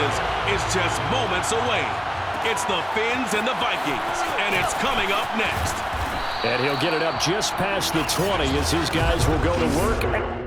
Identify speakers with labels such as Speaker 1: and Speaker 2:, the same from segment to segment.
Speaker 1: chances is just moments away. It's the Fins and the Vikings, and it's coming up next.
Speaker 2: And he'll get it up just past the 20 as his guys will go to work.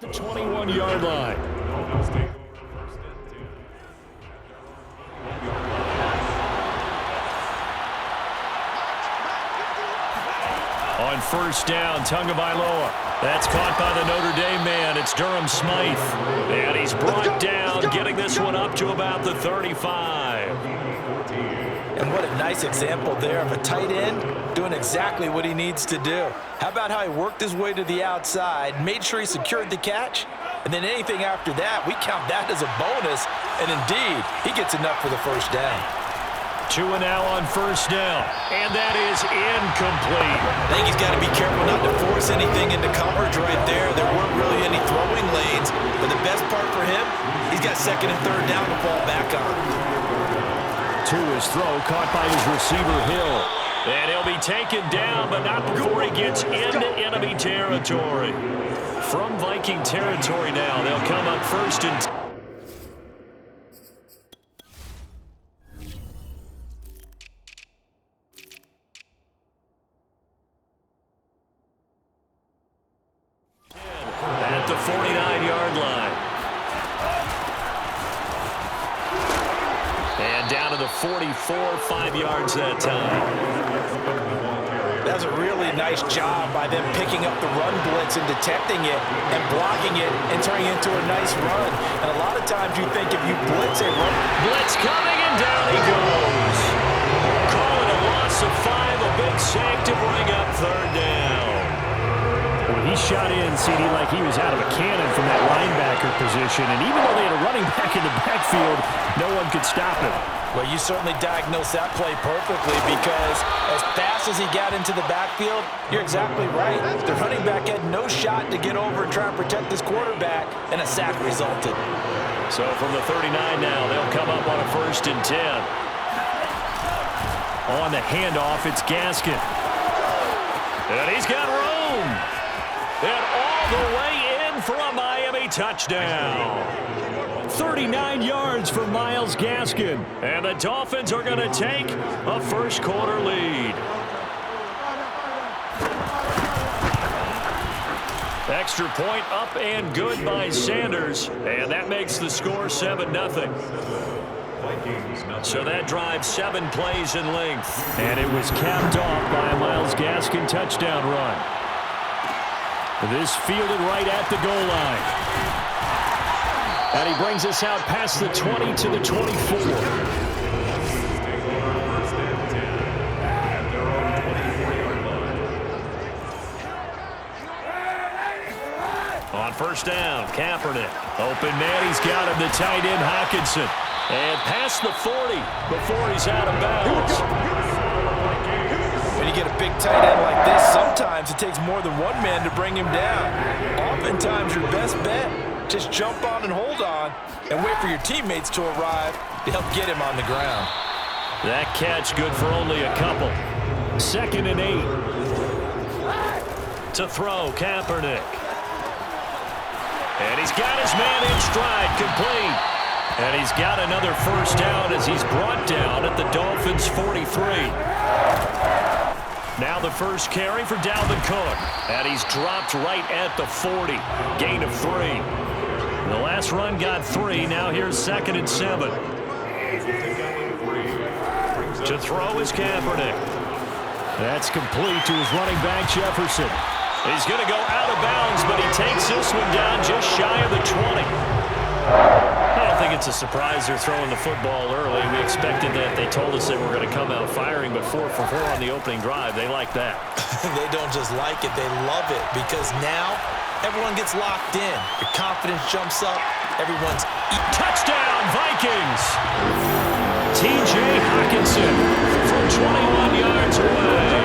Speaker 2: The 21-yard line. On first down, Tagovailoa. That's caught by the Notre Dame man. It's Durham Smythe. And he's brought down, getting this one up to about the 35.
Speaker 3: And what a nice example there of a tight end doing exactly what he needs to do. How about how he worked his way to the outside, made sure he secured the catch, and then anything after that, we count that as a bonus. And indeed, he gets enough for the first down.
Speaker 2: 2 and now on first down, and that is incomplete.
Speaker 3: I think he's got to be careful not to force anything into coverage right there. There weren't really any throwing lanes, but the best part for him, he's got second and third down to fall back on.
Speaker 2: To his throw, caught by his receiver, Hill. And he'll be taken down, but not before he gets into enemy territory. From Viking territory now, they'll come up first and 10. At the 49-yard line. And down to the 44, 5 yards that time.
Speaker 3: That's a really nice job by them picking up the run blitz and detecting it and blocking it and turning it into a nice run. And a lot of times you think if you blitz a run.
Speaker 2: Blitz coming, and down he goes. Call it a loss of 5, a big sack to bring up third down. Well, he shot in, CD, like he was out of a cannon from that linebacker position. And even though they had a running back in the backfield, no one could stop him.
Speaker 3: Well, you certainly diagnosed that play perfectly because as fast as he got into the backfield, you're exactly right. The running back had no shot to get over and try and protect his quarterback, and a sack resulted.
Speaker 2: So from the 39 now, they'll come up on a first and 10. On the handoff, it's Gaskin. And he's got room. And all the way in for a Miami touchdown. 39 yards for Myles Gaskin. And the Dolphins are going to take a first quarter lead. Extra point up and good by Sanders. And that makes the score 7-0. So that drives 7 plays in length. And it was capped off by a Myles Gaskin touchdown run. This fielded right at the goal line. And he brings us out past the 20 to the 24. On first down, Kaepernick. Open man, he's got him, the tight end, Hockenson. And past the 40 before he's out of bounds.
Speaker 3: When you get a big tight end like this, sometimes it takes more than one man to bring him down. Oftentimes, your best bet, just jump on and hold on and wait for your teammates to arrive to help get him on the ground.
Speaker 2: That catch good for only a couple. 2nd and 8. To throw, Kaepernick. And he's got his man in stride, complete. And he's got another first down as he's brought down at the Dolphins' 43. Now the first carry for Dalvin Cook. And he's dropped right at the 40. Gain of 3. The last run got 3. Now here's 2nd and 7. To throw is Kaepernick. That's complete to his running back, Jefferson. He's going to go out of bounds, but he takes this one down just shy of the 20. I don't think it's a surprise they're throwing the football early. We expected that. They told us they were going to come out firing, but 4 for 4 on the opening drive. They like that.
Speaker 3: They don't just like it, they love it, because now everyone gets locked in. Your confidence jumps up. Everyone's
Speaker 2: touchdown, Vikings! T.J. Hockenson from 21 yards away.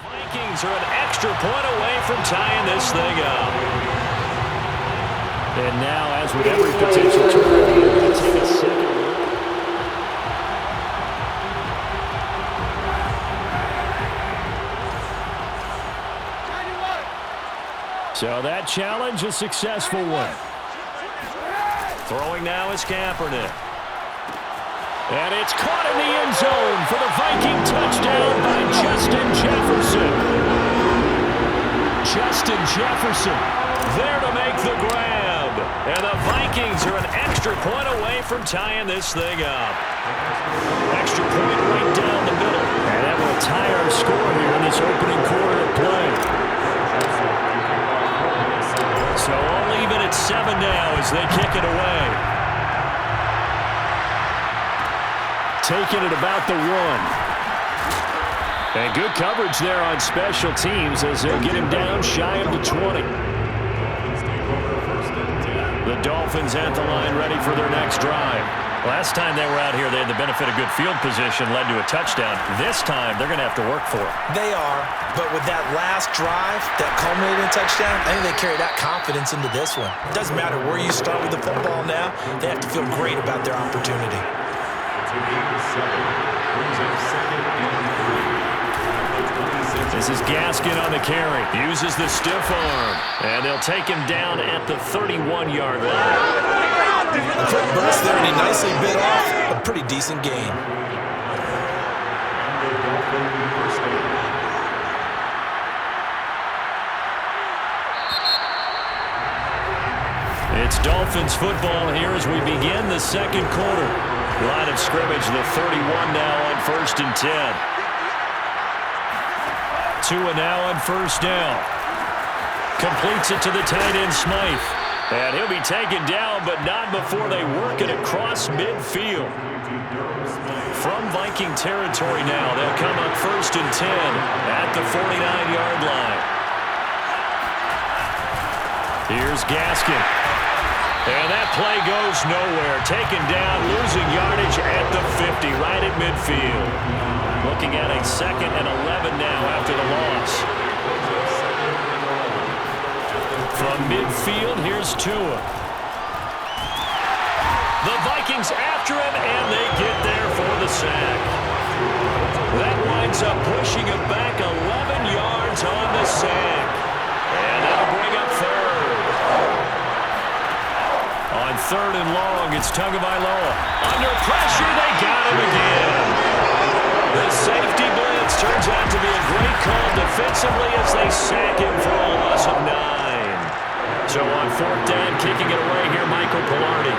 Speaker 2: Vikings are an extra point away from tying this thing up. And now, as with every potential turn, we're going to take a second look. So that challenge, a successful one. Throwing now is Kaepernick. And it's caught in the end zone for the Viking touchdown by Justin Jefferson. Justin Jefferson there to make the grab. And the Vikings are an extra point away from tying this thing up. Extra point right down the middle. And that will tie our score here in this opening quarter of play. So all even at 7 now as they kick it away. Taking it about the 1. And good coverage there on special teams as they'll get him down shy of the 20. The Dolphins at the line ready for their next drive. Last time they were out here, they had the benefit of good field position, led to a touchdown. This time, they're going to have to work for it.
Speaker 3: They are, but with that last drive, that culminating touchdown, I think they carry that confidence into this one. It doesn't matter where you start with the football now, they have to feel great about their opportunity.
Speaker 2: This is Gaskin on the carry. Uses the stiff arm. And they'll take him down at the 31-yard line.
Speaker 3: A quick burst there, and he nicely bit off a pretty decent gain.
Speaker 2: It's Dolphins football here as we begin the second quarter. Line of scrimmage, the 31 now on 1st and 10. Tua now on 1st down. Completes it to the tight end, Smythe. And he'll be taken down, but not before they work it across midfield. From Viking territory now, they'll come up 1st and 10 at the 49-yard line. Here's Gaskin. And that play goes nowhere. Taken down, losing yardage at the 50, right at midfield. Looking at a 2nd and 11 now after the loss. From midfield, here's Tua. The Vikings after him, and they get there for the sack. That winds up pushing him back 11 yards on the sack. And that'll bring up 3rd. On 3rd and long, it's Tagovailoa. Under pressure, they got him again. The safety blitz turns out to be a great call defensively as they sack him for a loss of 9. So on 4th down, kicking it away here, Michael Pilardi.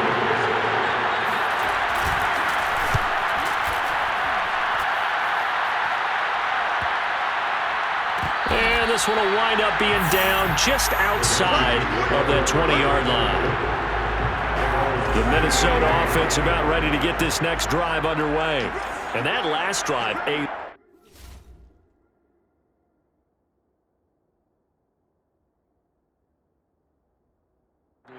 Speaker 2: And this one will wind up being down just outside of that 20-yard line. The Minnesota offense about ready to get this next drive underway. And that last drive, a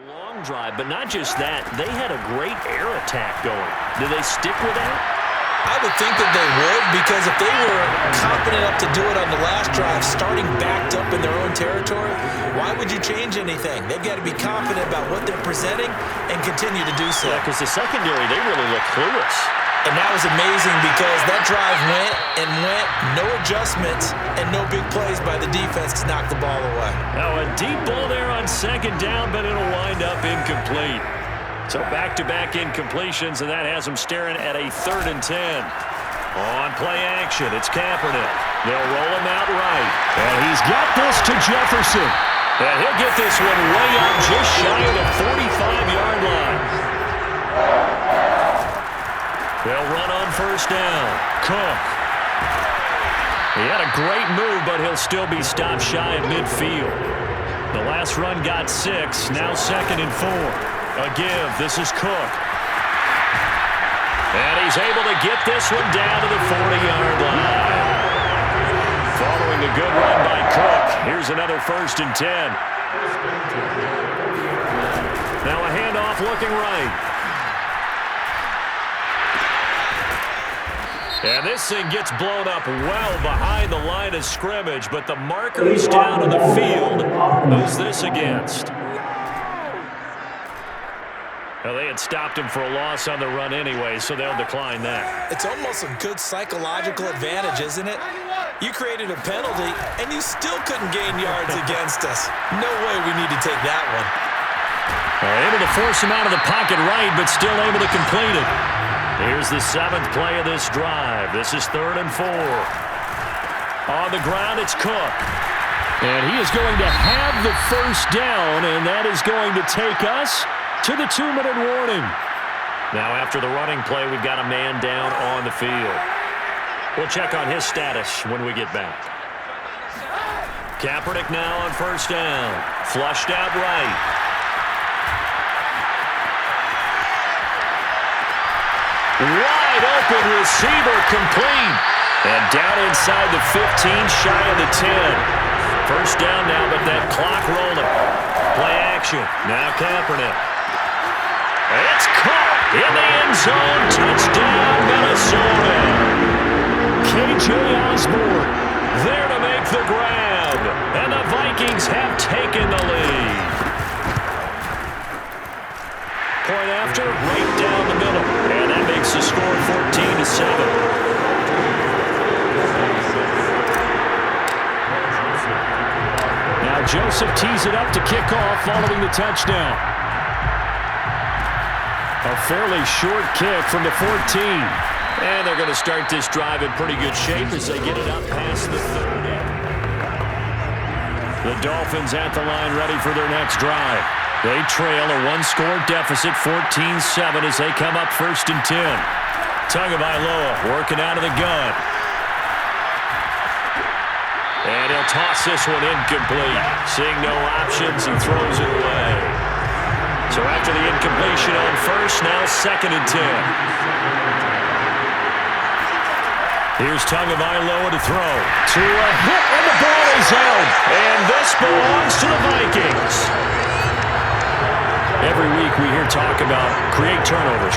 Speaker 2: long drive, but not just that. They had a great air attack going. Do they stick with that?
Speaker 3: I would think that they would, because if they were confident enough to do it on the last drive, starting backed up in their own territory, why would you change anything? They've got to be confident about what they're presenting and continue to do so.
Speaker 2: Yeah, because the secondary, they really look clueless.
Speaker 3: And that was amazing because that drive went and went, no adjustments, and no big plays by the defense to knock the ball away.
Speaker 2: Now a deep ball there on second down, but it'll wind up incomplete. So back-to-back incompletions, and that has them staring at a 3rd and 10. On play action, it's Kaepernick. They'll roll him out right. And he's got this to Jefferson. And he'll get this one way up just shy of the 45-yard line. They'll run on 1st down. Cook. He had a great move, but he'll still be stopped shy of midfield. The last run got 6, now 2nd and 4. A give. This is Cook. And he's able to get this one down to the 40-yard line. Following a good run by Cook, here's another 1st and 10. Now a handoff looking right. And this thing gets blown up well behind the line of scrimmage, but the marker's down on the field. Who's this against? Well, they had stopped him for a loss on the run anyway, so they'll decline that.
Speaker 3: It's almost a good psychological advantage, isn't it? You created a penalty, and you still couldn't gain yards against us. No way we need to take that one.
Speaker 2: Able to force him out of the pocket right, but still able to complete it. Here's the 7th play of this drive. This is 3rd and 4. On the ground, it's Cook. And he is going to have the 1st down, and that is going to take us to the 2-minute warning. Now after the running play, we've got a man down on the field. We'll check on his status when we get back. Kaepernick now on 1st down. Flushed out right. Wide open receiver complete. And down inside the 15, shy of the 10. 1st down now, but that clock rolling. Play action. Now Kaepernick. It's caught in the end zone. Touchdown, Minnesota. KJ Osborne there to make the grab. And the Vikings have taken the lead. Point after, right down the middle. And that makes the score 14-7. Now Joseph tees it up to kick off following the touchdown. A fairly short kick from the 14. And they're going to start this drive in pretty good shape as they get it up past the 30. The Dolphins at the line ready for their next drive. They trail a 1-score deficit, 14-7 as they come up 1st and 10. Tagovailoa working out of the gun. And he'll toss this one incomplete. Seeing no options, he throws it away. So after the incompletion on 1st, now 2nd and 10. Here's Tagovailoa to throw. To a hit, and the ball is out. And this belongs to the Vikings. Every week we hear talk about create turnovers.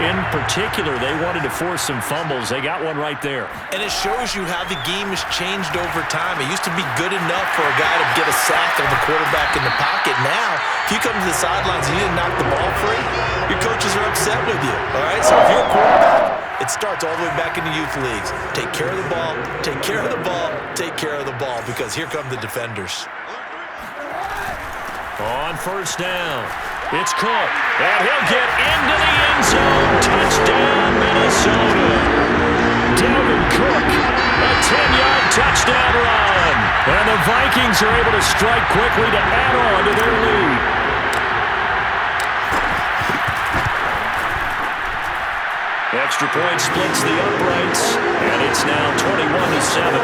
Speaker 2: In particular, they wanted to force some fumbles. They got one right there.
Speaker 3: And it shows you how the game has changed over time. It used to be good enough for a guy to get a sack of the quarterback in the pocket. Now, if you come to the sidelines and you didn't knock the ball free, your coaches are upset with you. All right, so if you're a quarterback, it starts all the way back in the youth leagues. Take care of the ball, take care of the ball, take care of the ball, because here come the defenders.
Speaker 2: On 1st down, it's Cook, and he'll get into the end zone. Touchdown, Minnesota. Dalvin Cook, a 10-yard touchdown run. And the Vikings are able to strike quickly to add on to their lead. Extra point splits the uprights, and it's now 21-7.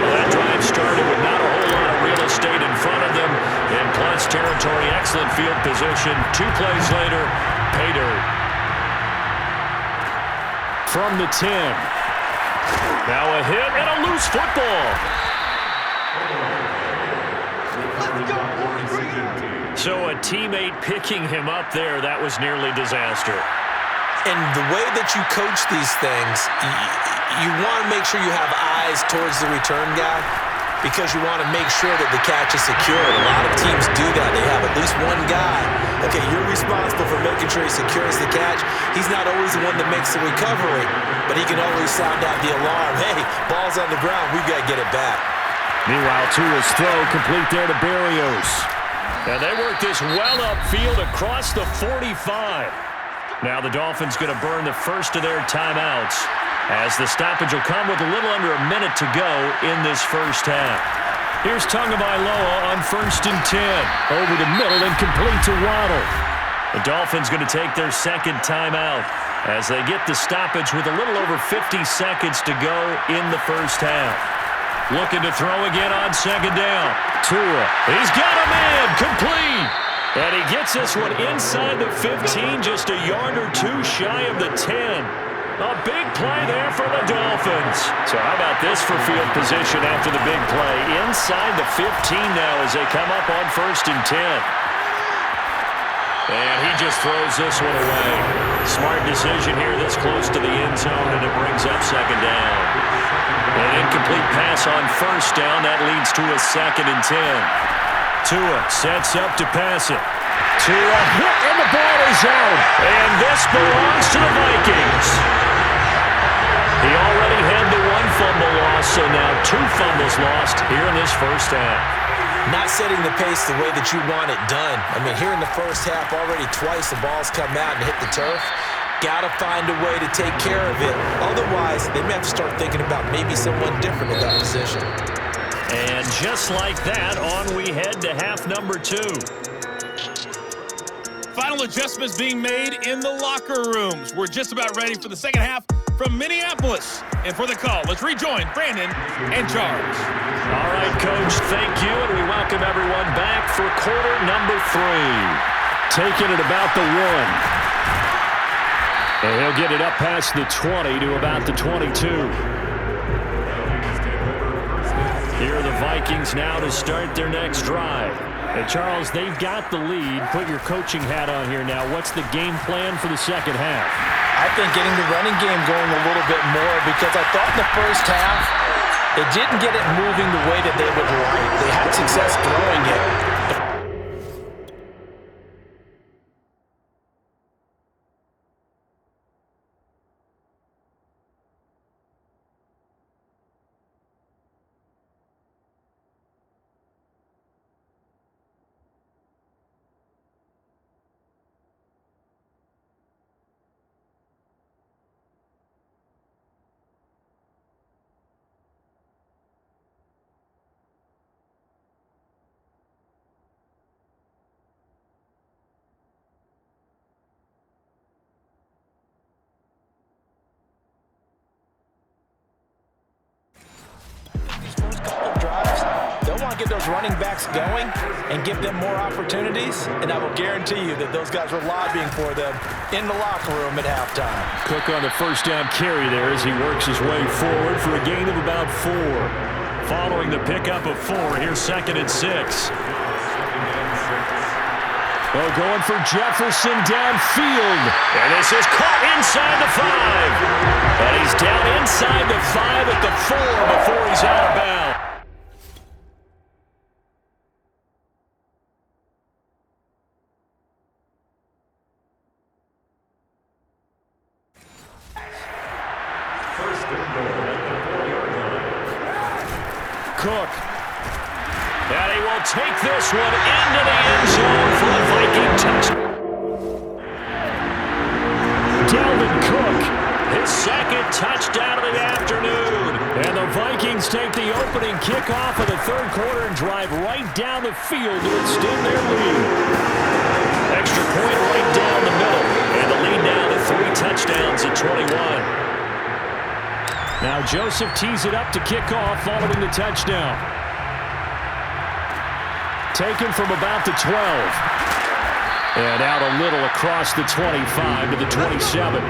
Speaker 2: Well, that drive started with not a whole lot of real stayed in front of them in plus territory. Excellent field position. 2 plays later, pay dirt. From the 10. Now a hit and a loose football. So a teammate picking him up there, that was nearly disaster.
Speaker 3: And the way that you coach these things, you want to make sure you have eyes towards the return guy because you want to make sure that the catch is secured. A lot of teams do that. They have at least one guy. Okay, you're responsible for making sure he secures the catch. He's not always the one that makes the recovery, but he can always sound out the alarm. Hey, ball's on the ground. We've got to get it back.
Speaker 2: Meanwhile, Tua's throw complete there to Berrios. And they work this well upfield across the 45. Now the Dolphins going to burn the first of their timeouts as the stoppage will come with a little under a minute to go in this first half. Here's Tagovailoa on 1st and 10. Over the middle and complete to Waddle. The Dolphins going to take their second timeout as they get the stoppage with a little over 50 seconds to go in the first half. Looking to throw again on 2nd down. Tua, he's got a man, complete. And he gets this one inside the 15, just a yard or 2 shy of the 10. A big play there for the Dolphins. So how about this for field position after the big play? Inside the 15 now as they come up on 1st and 10. And he just throws this one away. Smart decision here this close to the end zone, and it brings up 2nd down. An incomplete pass on 1st down. That leads to a 2nd and 10. Tua sets up to pass it. Tua hit, and the ball is out. And this belongs to the Vikings. He already had the 1 fumble loss, so now 2 fumbles lost here in this first half.
Speaker 3: Not setting the pace the way that you want it done. I mean, here in the first half, already twice the ball's come out and hit the turf. Got to find a way to take care of it. Otherwise, they may have to start thinking about maybe someone different in that position.
Speaker 2: And just like that, on we head to half number 2.
Speaker 4: Final adjustments being made in the locker rooms. We're just about ready for the second half from Minneapolis. And for the call, let's rejoin Brandon and Charles.
Speaker 2: All right, Coach, thank you, and we welcome everyone back for quarter number 3. Taking it about the 1. And he'll get it up past the 20 to about the 22. Here are the Vikings now to start their next drive. And Charles, they've got the lead. Put your coaching hat on here now. What's the game plan for the second half?
Speaker 3: I think getting the running game going a little bit more because I thought in the first half they didn't get it moving the way that they would like. They had success throwing it. Get those running backs going and give them more opportunities, and I will guarantee you that those guys were lobbying for them in the locker room at halftime.
Speaker 2: Cook on the 1st down carry there as he works his way forward for a gain of about 4. Following the pickup of 4, here's 2nd and 6. Oh, going for Jefferson downfield. And this is caught inside the 5. But he's down inside the 5 at the 4 before he's out of bounds. Cook. And he will take this one into the end zone for a Viking touchdown. Dalvin Cook, his 2nd touchdown of the afternoon. And the Vikings take the opening kickoff of the 3rd quarter and drive right down the field to extend their lead. Extra point right down the middle. And the lead now to 3 touchdowns at 21. Now Joseph tees it up to kick off following the touchdown. taken from about the 12. And out a little across the 25 to the 27.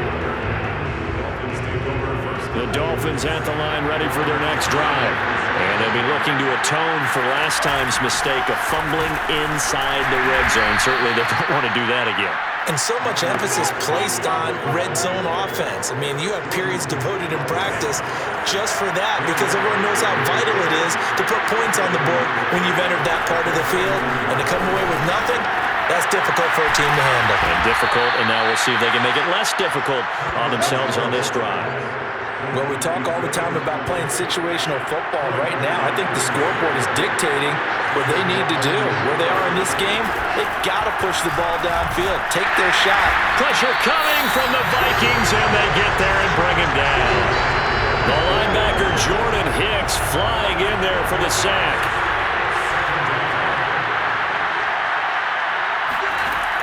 Speaker 2: The Dolphins at the line ready for their next drive. And they'll be looking to atone for last time's mistake of fumbling inside the red zone. Certainly they don't want to do that again.
Speaker 3: And so much emphasis placed on red zone offense. I mean, you have periods devoted in practice just for that because everyone knows how vital it is to put points on the board when you've entered that part of the field. And to come away with nothing, that's difficult for a team to handle.
Speaker 2: And difficult, and now we'll see if they can make it less difficult on themselves on this drive.
Speaker 3: Well, we talk all the time about playing situational football. Right now, I think the scoreboard is dictating what they need to do. Where they are in this game, they've got to push the ball downfield, take their shot.
Speaker 2: Pressure coming from the Vikings, and they get there and bring him down. The linebacker, Jordan Hicks, flying in there for the sack.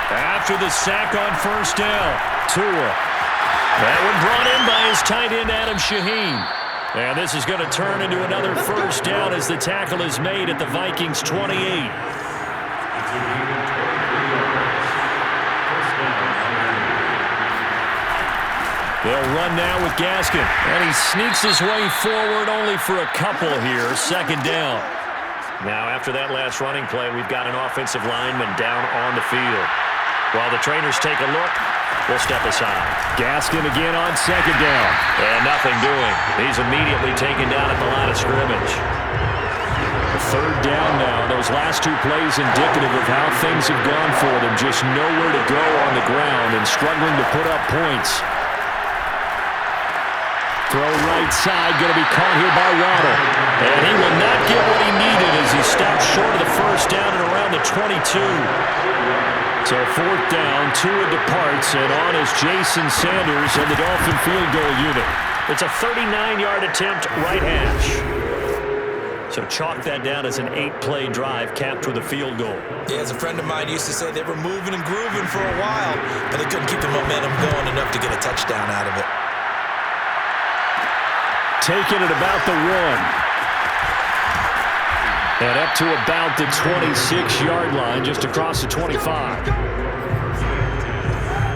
Speaker 2: After the sack on first down, Tua. That one brought in by his tight end, Adam Shaheen. And this is going to turn into another first down as the tackle is made at the Vikings' 28. They'll run now with Gaskin. And he sneaks his way forward only for a couple here. Second down. Now, after that last running play, we've got an offensive lineman down on the field. While the trainers take a look, we'll step aside. Gaskin again on second down. And nothing doing. He's immediately taken down at the line of scrimmage. The third down now. Those last two plays indicative of how things have gone for them. Just nowhere to go on the ground and struggling to put up points. Throw right side, going to be caught here by Waddle. And he will not get what he needed as he stopped short of the first down at around the 22. So fourth down, Tua departs, and on is Jason Sanders and the Dolphin field goal unit. It's a 39-yard attempt, right hash. So chalk that down as an 8-play drive capped with a field goal.
Speaker 3: Yeah, as a friend of mine used to say, they were moving and grooving for a while, but they couldn't keep the momentum going enough to get a touchdown out of it.
Speaker 2: Taken at about the 1. And up to about the 26-yard line, just across the 25.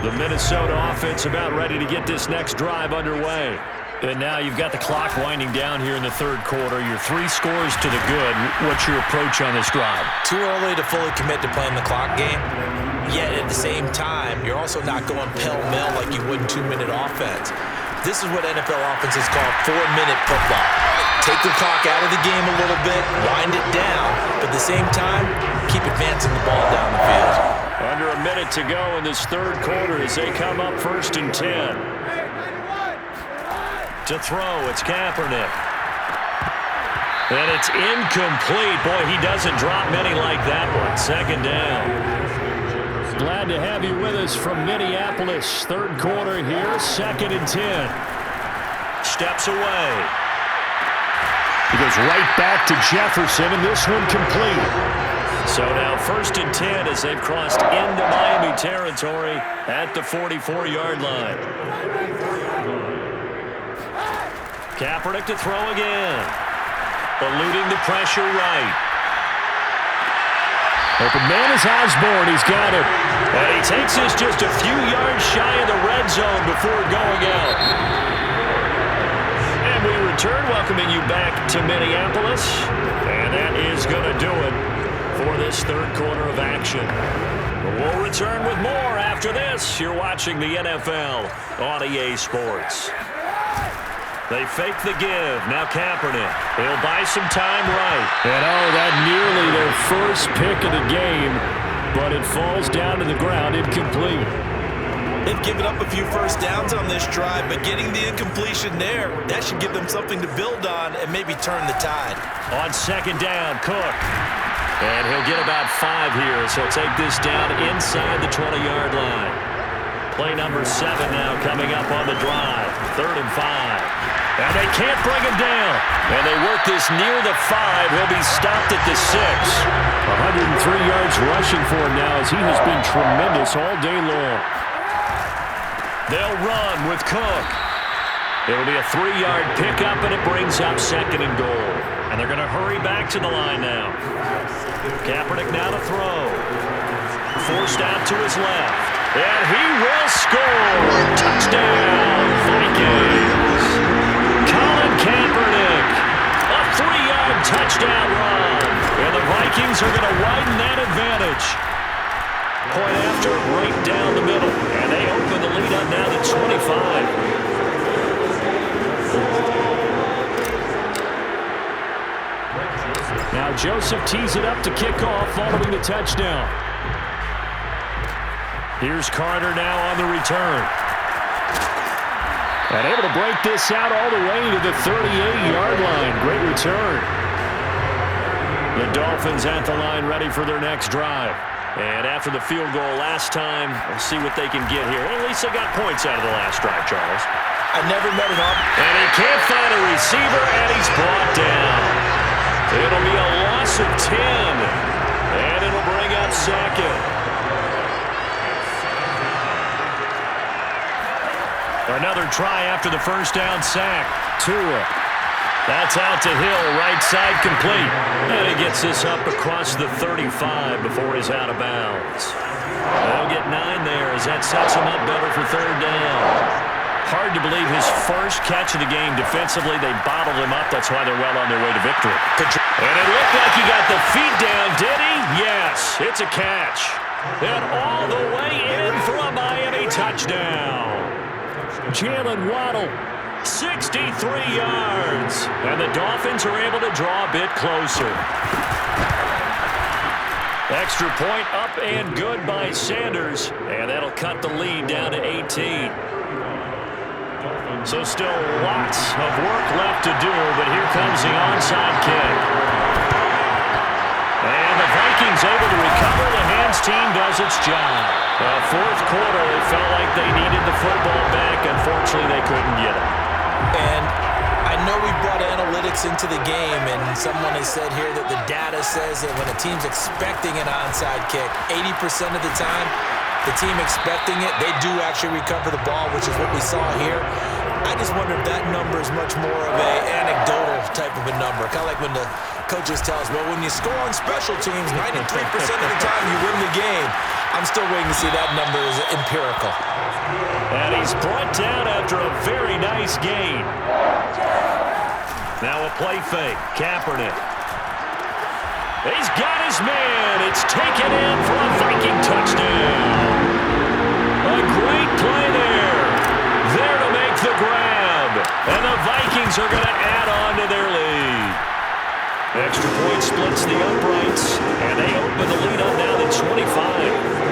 Speaker 2: The Minnesota offense about ready to get this next drive underway. And now you've got the clock winding down here in the third quarter. You're 3 scores to the good. What's your approach on this drive?
Speaker 3: Too early to fully commit to playing the clock game. Yet at the same time, you're also not going pell-mell like you would in 2-minute offense. This is what NFL offenses call 4-minute football. Take the clock out of the game a little bit, wind it down, but at the same time, keep advancing the ball down the field.
Speaker 2: Under a minute to go in this third quarter as they come up 1st and 10. To throw, it's Kaepernick. And it's incomplete. Boy, he doesn't drop many like that one. Second down. Glad to have you with us from Minneapolis. Third quarter here, 2nd and 10. Steps away. He goes right back to Jefferson, and this one complete. So now 1st and 10 as they've crossed into Miami territory at the 44-yard line. Kaepernick to throw again. Eluding the pressure right. Open man is Osborne. He's got it. And he takes this just a few yards shy of the red zone before going out. And we return, welcoming you back to Minneapolis. And that is going to do it for this third quarter of action. We'll return with more after this. You're watching the NFL on EA Sports. They fake the give. Now Kaepernick. He'll buy some time right. And that nearly their first pick of the game, but it falls down to the ground incomplete.
Speaker 3: They've given up a few first downs on this drive, but getting the incompletion there, that should give them something to build on and maybe turn the tide.
Speaker 2: On second down, Cook. And he'll get about 5 here, so take this down inside the 20-yard line. Play number 7 now coming up on the drive. 3rd and 5. And they can't bring him down. And they work this near the 5. He'll be stopped at the 6. 103 yards rushing for him now as he has been tremendous all day long. They'll run with Cook. It'll be a 3-yard pickup, and it brings up 2nd and goal. And they're going to hurry back to the line now. Kaepernick now to throw. Forced out to his left. And he will score. Touchdown, Vikings. Colin Kaepernick. A 3-yard touchdown run. And the Vikings are going to widen that advantage. Point after, right down the middle. And they open the lead up now to 25. Now Joseph tees it up to kick off following the touchdown. Here's Carter now on the return. And able to break this out all the way to the 38-yard line. Great return. The Dolphins at the line ready for their next drive. And after the field goal last time, we'll see what they can get here. At least they got points out of the last drive, Charles.
Speaker 3: I never met an
Speaker 2: And he can't find a receiver, and he's brought down. It'll be a loss of 10, and it'll bring up 2nd. Another try after the first down sack. Tua. That's out to Hill, right side complete. And he gets this up across the 35 before he's out of bounds. They'll get 9 there as that sets him up better for 3rd down. Hard to believe his first catch of the game defensively. They bottled him up. That's why they're well on their way to victory. And it looked like he got the feet down, did he? Yes, it's a catch. And all the way in for a Miami touchdown. Jalen Waddle, 63 yards. And the Dolphins are able to draw a bit closer. Extra point up and good by Sanders. And that'll cut the lead down to 18. So still lots of work left to do, but here comes the onside kick. And the Vikings able to recover. The hands team does its job. Fourth quarter, it felt like they needed the football back. Unfortunately, they couldn't get it.
Speaker 3: And I know we brought analytics into the game, and someone has said here that the data says that when a team's expecting an onside kick, 80% of the time, the team expecting it, they do actually recover the ball, which is what we saw here. I just wonder if that number is much more of an anecdotal type of a number. Kind of like when the coaches tell us, well, when you score on special teams, 93% of the time you win the game. I'm still waiting to see that number is empirical.
Speaker 2: And he's brought down after a very nice gain. Now a play fake. Kaepernick. He's got his man. It's taken in for a Viking touchdown. A great play there. There to make the grab. And the Vikings are going to add on to their lead. Extra point splits the uprights. And they open the lead up now to 25.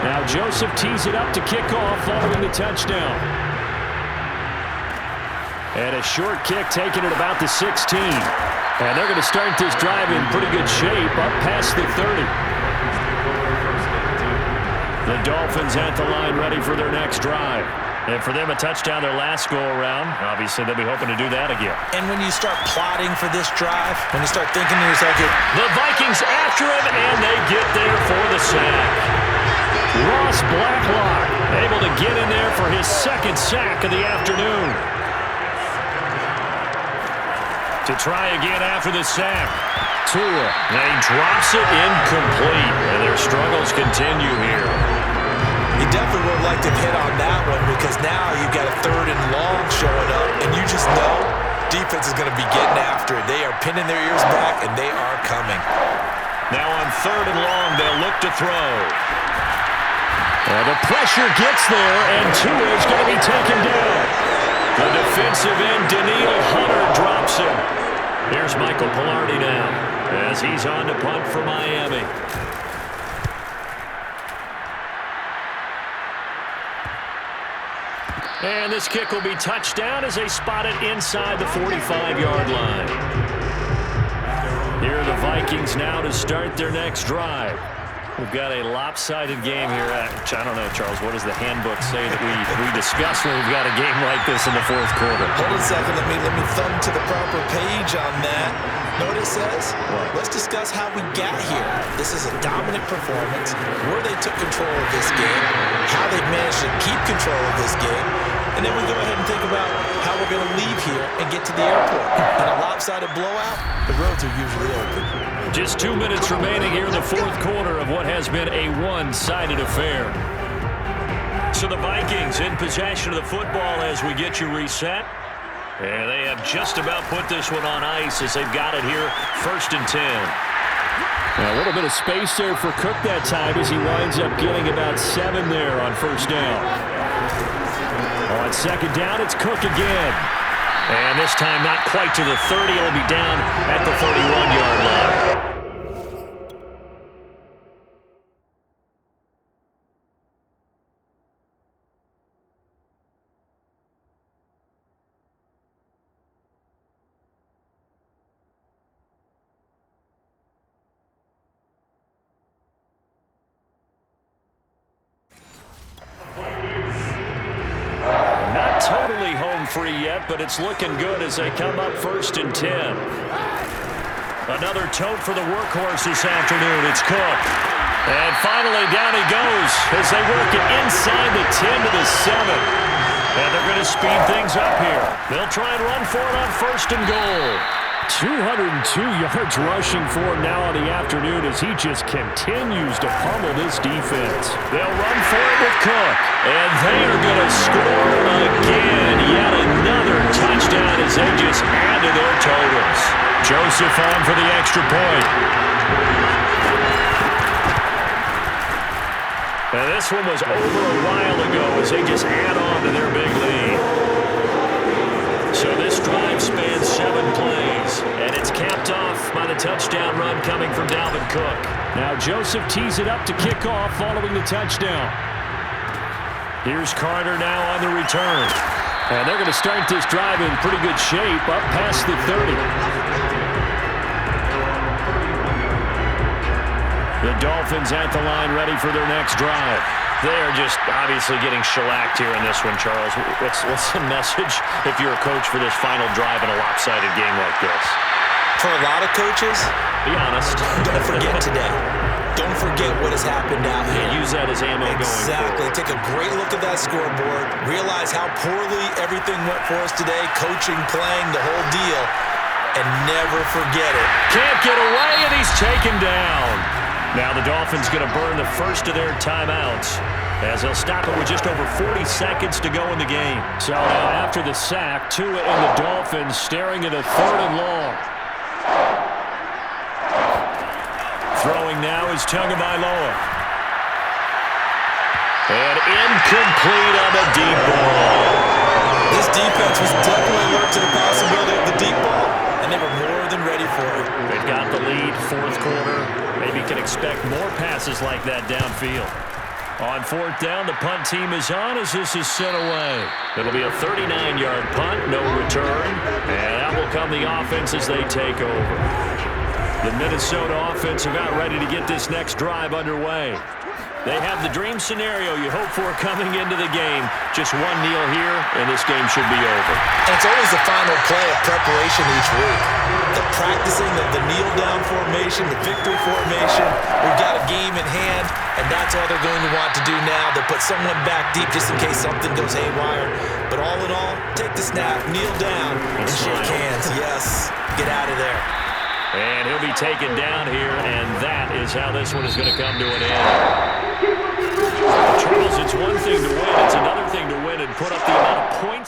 Speaker 2: Now Joseph tees it up to kick off following the touchdown. And a short kick taken at about the 16. And they're going to start this drive in pretty good shape up past the 30. The Dolphins at the line ready for their next drive. And for them, a touchdown their last go-around. Obviously, they'll be hoping to do that again.
Speaker 3: And when you start plotting for this drive, when you start thinking to yourself,
Speaker 2: the Vikings after him, and they get there for the sack. Ross Blacklock able to get in there for his 2nd sack of the afternoon. To try again after the sack. Tua. And he drops it incomplete. And their struggles continue here.
Speaker 3: You definitely would like to hit on that one because now you've got a 3rd and long showing up, and you just know defense is going to be getting after it. They are pinning their ears back, and they are coming.
Speaker 2: Now on 3rd and long, they'll look to throw. The pressure gets there, and Tua is going to be taken down. The defensive end, Daniil Hunter, drops him. Here's Michael Pilardi now as he's on to punt for Miami. And this kick will be touchdown as they spot it inside the 45-yard line. Here are the Vikings now to start their next drive. We've got a lopsided game here. I don't know, Charles, what does the handbook say that we discuss when we've got a game like this in the fourth quarter?
Speaker 3: Hold on a second. Let me thumb to the proper page on that. Know what it says?
Speaker 2: What?
Speaker 3: Let's discuss how we got here. This is a dominant performance, where they took control of this game, how they've managed to keep control of this game, and then we go ahead and think about how we're going to leave here and get to the airport. In a lopsided blowout, the roads are usually open.
Speaker 2: Just 2 minutes remaining here in the fourth quarter of what has been a one-sided affair. So the Vikings in possession of the football as we get you reset. And they have just about put this one on ice as they've got it here, 1st and 10. Now, a little bit of space there for Cook that time as he winds up getting about 7 there on 1st down. On 2nd down, it's Cook again. And this time not quite to the 30. It'll be down at the 31-yard line. Not totally home free yet, but it's looking good as they come up 1st and 10. Another tote for the workhorse this afternoon. It's Cook. And finally down he goes as they work it inside the 10 to the 7. And they're going to speed things up here. They'll try and run for it on 1st and goal. 202 yards rushing for him now on the afternoon as he just continues to pummel this defense. They'll run for it with Cook. And they are going to score again. Yet another touchdown as they just add to their totals. Joseph on for the extra point. And this one was over a while ago as they just add on to their big lead. So this drive spans 7 plays, and it's capped off by the touchdown run coming from Dalvin Cook. Now Joseph tees it up to kick off following the touchdown. Here's Carter now on the return. And they're going to start this drive in pretty good shape up past the 30. The Dolphins at the line ready for their next drive. They're just obviously getting shellacked here in this one, Charles. What's the message if you're a coach for this final drive in a lopsided game like this?
Speaker 3: For a lot of coaches,
Speaker 2: be honest.
Speaker 3: Don't forget today. Don't forget what has happened out here.
Speaker 2: Yeah, use that as ammo going forward.
Speaker 3: Take a great look at that scoreboard. Realize how poorly everything went for us today. Coaching, playing, the whole deal. And never forget it.
Speaker 2: Can't get away, and he's taken down. Now the Dolphins going to burn the first of their timeouts as they'll stop it with just over 40 seconds to go in the game. So now after the sack, Tua and the Dolphins staring at a 3rd and long. Throwing now is Tagovailoa. And incomplete on the deep ball.
Speaker 3: This defense was definitely alert to the possibility of the deep ball, and they were more than ready for it.
Speaker 2: They've got the lead, 4th quarter. Maybe can expect more passes like that downfield. On 4th down, the punt team is on as this is sent away. It'll be a 39-yard punt, no return. And that will come the offense as they take over. The Minnesota offense about ready to get this next drive underway. They have the dream scenario you hope for coming into the game. Just one kneel here, and this game should be over.
Speaker 3: And it's always the final play of preparation each week. The practicing of the kneel-down formation, the victory formation. We've got a game in hand, and that's all they're going to want to do now. They'll put someone back deep just in case something goes haywire. But all in all, take the snap, kneel down, and shake hands. Yes, get out of there.
Speaker 2: And he'll be taken down here, and that is how this one is going to come to an end. Charles, it's one thing to win. It's another thing to win and put up the amount of points.